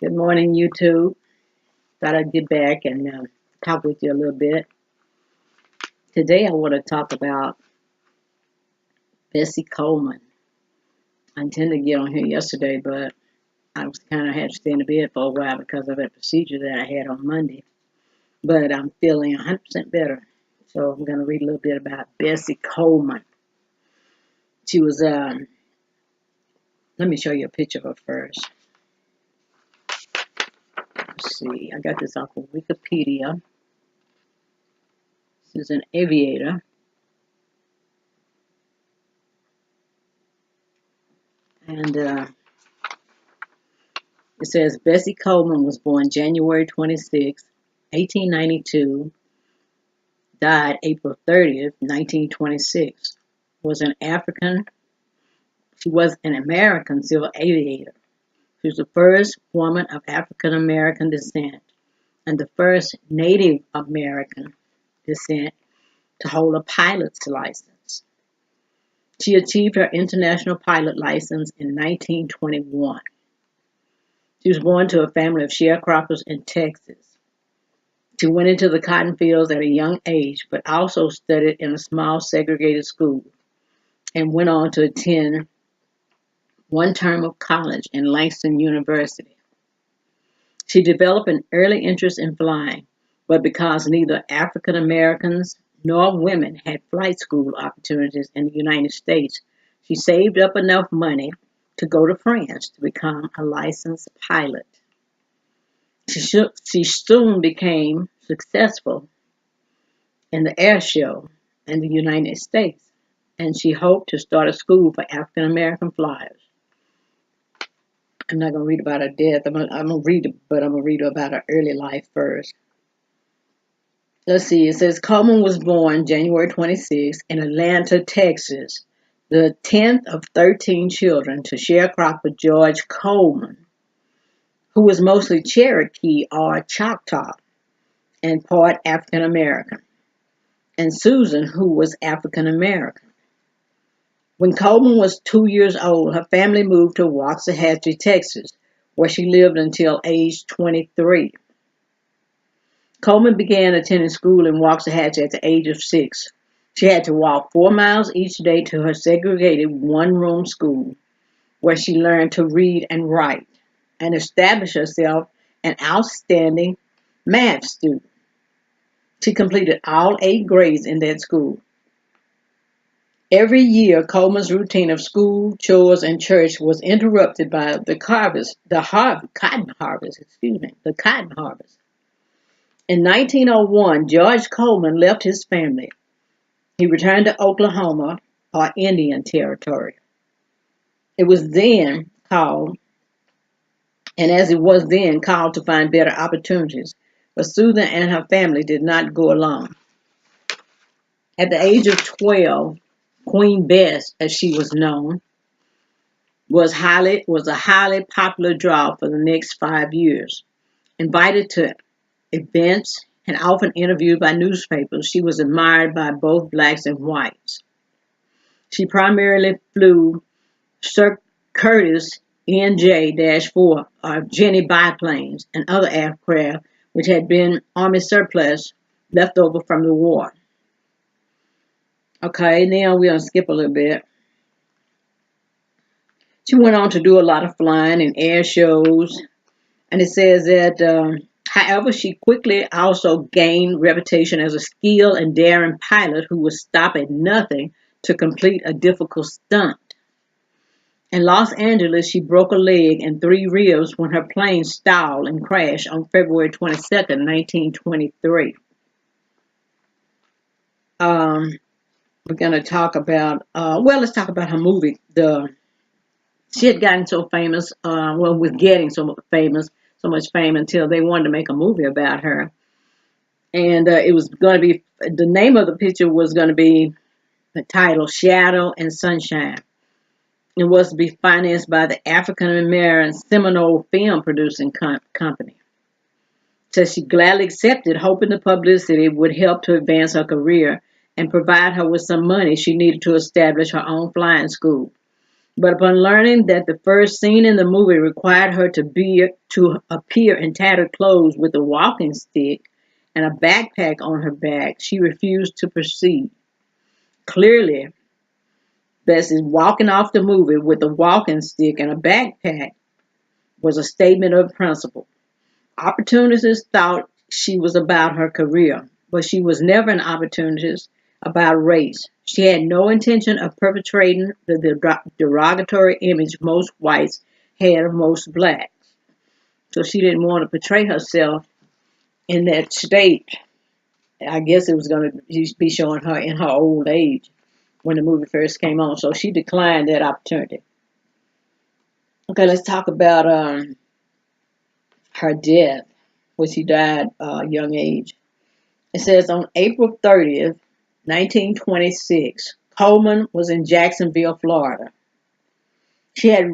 Good morning, YouTube. Thought I'd get back and talk with you a little bit. Today, I want to talk about Bessie Coleman. I intended to get on here yesterday, but I was kind of had to stay in the bed for a while because of a procedure that I had on Monday. But I'm feeling 100% better. So I'm going to read a little bit about Bessie Coleman. She was, let me show you a picture of her first. Let's see, I got this off of Wikipedia. This is an aviator. And it says Bessie Coleman was born January 26, 1892, died April 30th, 1926. She was an American civil aviator. She was the first woman of African American descent and the first Native American descent to hold a pilot's license. She achieved her international pilot license in 1921. She was born to a family of sharecroppers in Texas. She went into the cotton fields at a young age, but also studied in a small segregated school and went on to attend one term of college in Langston University. She developed an early interest in flying, but because neither African Americans nor women had flight school opportunities in the United States, she saved up enough money to go to France to become a licensed pilot. She soon became successful in the air show in the United States, and she hoped to start a school for African American flyers. I'm not going to read about her death. I'm going to read, but I'm going to read about her early life first. Let's see. It says Coleman was born January 26 in Atlanta, Texas, the 10th of 13 children to sharecropper George Coleman, who was mostly Cherokee or Choctaw and part African American, and Susan, who was African American. When Coleman was 2 years old, her family moved to Waxahachie, Texas, where she lived until age 23. Coleman began attending school in Waxahachie at the age of 6. She had to walk 4 miles each day to her segregated one-room school, where she learned to read and write and established herself an outstanding math student. She completed all 8 grades in that school. Every year, Coleman's routine of school, chores, and church was interrupted by the cotton harvest. In 1901, George Coleman left his family. He returned to Oklahoma, or Indian Territory. It was then called, and as it was then called to find better opportunities, but Susan and her family did not go along. At the age of 12, Queen Bess, as she was known, was a highly popular draw for the next 5 years. Invited to events and often interviewed by newspapers, she was admired by both blacks and whites. She primarily flew Sir Curtis NJ-4 or Jenny biplanes and other aircraft which had been Army surplus left over from the war. Okay, now we're going to skip a little bit. She went on to do a lot of flying and air shows, and it says that, however, she quickly also gained reputation as a skilled and daring pilot who would stop at nothing to complete a difficult stunt. In Los Angeles, she broke a leg and 3 ribs when her plane stalled and crashed on February 22nd, 1923. We're going to talk about, let's talk about her movie. She had gotten so famous, was getting so much fame until they wanted to make a movie about her. And it was going to be, the name of the picture was going to be the title, Shadow and Sunshine. It was to be financed by the African American Seminole Film Producing Company. So she gladly accepted, hoping the publicity would help to advance her career and provide her with some money she needed to establish her own flying school. But upon learning that the first scene in the movie required her to appear in tattered clothes with a walking stick and a backpack on her back, she refused to proceed. Clearly, Bessie's walking off the movie with a walking stick and a backpack was a statement of principle. Opportunists thought she was about her career, but she was never an opportunist about race. She had no intention of perpetrating the derogatory image most whites had of most blacks. So she didn't want to portray herself in that state. I guess it was going to be showing her in her old age when the movie first came on. So she declined that opportunity. Okay, let's talk about her death, when she died young age. It says on April 30th, 1926, Coleman was in Jacksonville, Florida. She had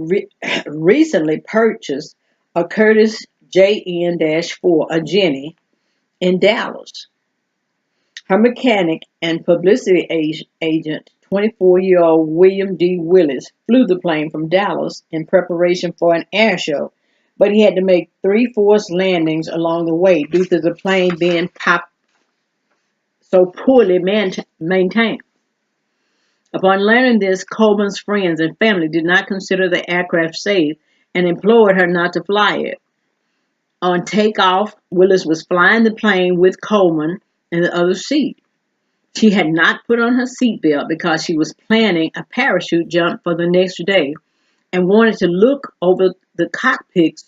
recently purchased a Curtis JN-4, a Jenny, in Dallas. Her mechanic and publicity agent, 24-year-old William D. Willis, flew the plane from Dallas in preparation for an air show, but he had to make three forced landings along the way due to the plane being so poorly maintained. Upon learning this, Coleman's friends and family did not consider the aircraft safe and implored her not to fly it. On takeoff, Willis was flying the plane with Coleman in the other seat. She had not put on her seatbelt because she was planning a parachute jump for the next day and wanted to look over the cockpit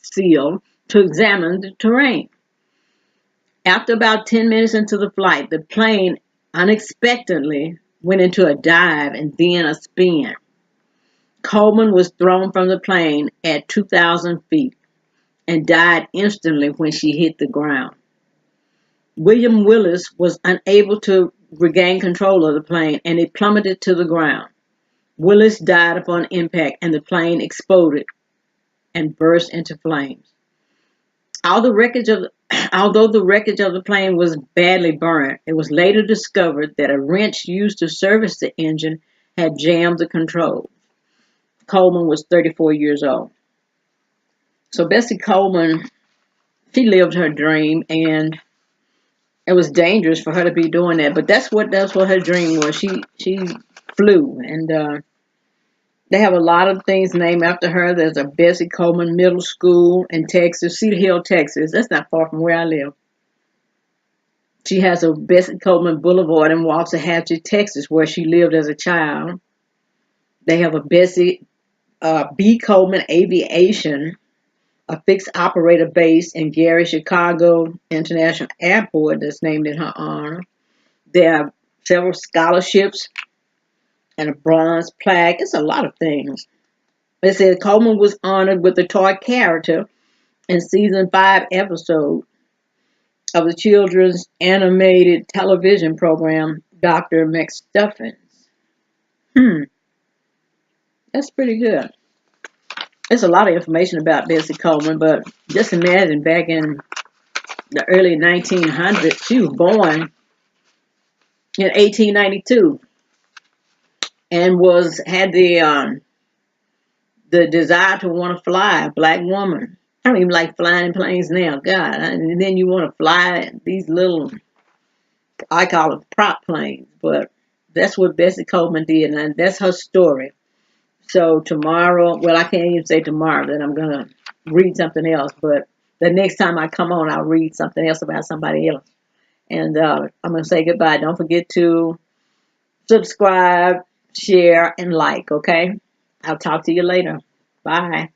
seal to examine the terrain. After about 10 minutes into the flight, the plane unexpectedly went into a dive and then a spin. Coleman was thrown from the plane at 2,000 feet and died instantly when she hit the ground. William Willis was unable to regain control of the plane and it plummeted to the ground. Willis died upon impact and the plane exploded and burst into flames. Although the wreckage of the plane was badly burned, it was later discovered that a wrench used to service the engine had jammed the controls. Coleman was 34 years old. So Bessie Coleman, she lived her dream, and it was dangerous for her to be doing that. But that's what her dream was. She flew, and they have a lot of things named after her. There's a Bessie Coleman Middle School in Texas, Cedar Hill, Texas. That's not far from where I live. She has a Bessie Coleman Boulevard in Waxahachie, Texas, where she lived as a child. They have a Bessie B. Coleman Aviation, a fixed operator base in Gary, Chicago International Airport that's named in her honor. There are several scholarships and a bronze plaque. It's a lot of things. It says Coleman was honored with the toy character in season 5 episode of the children's animated television program, Dr. McStuffins. That's pretty good. There's a lot of information about Bessie Coleman, but just imagine back in the early 1900s, she was born in 1892 and had the desire to want to fly, a black woman. I don't even like flying in planes now, God. And then you want to fly these little, I call them prop planes, but that's what Bessie Coleman did, and that's her story. So tomorrow, well, I can't even say tomorrow that I'm going to read something else, but the next time I come on, I'll read something else about somebody else. And I'm going to say goodbye. Don't forget to subscribe, share, and like, okay? I'll talk to you later. Bye.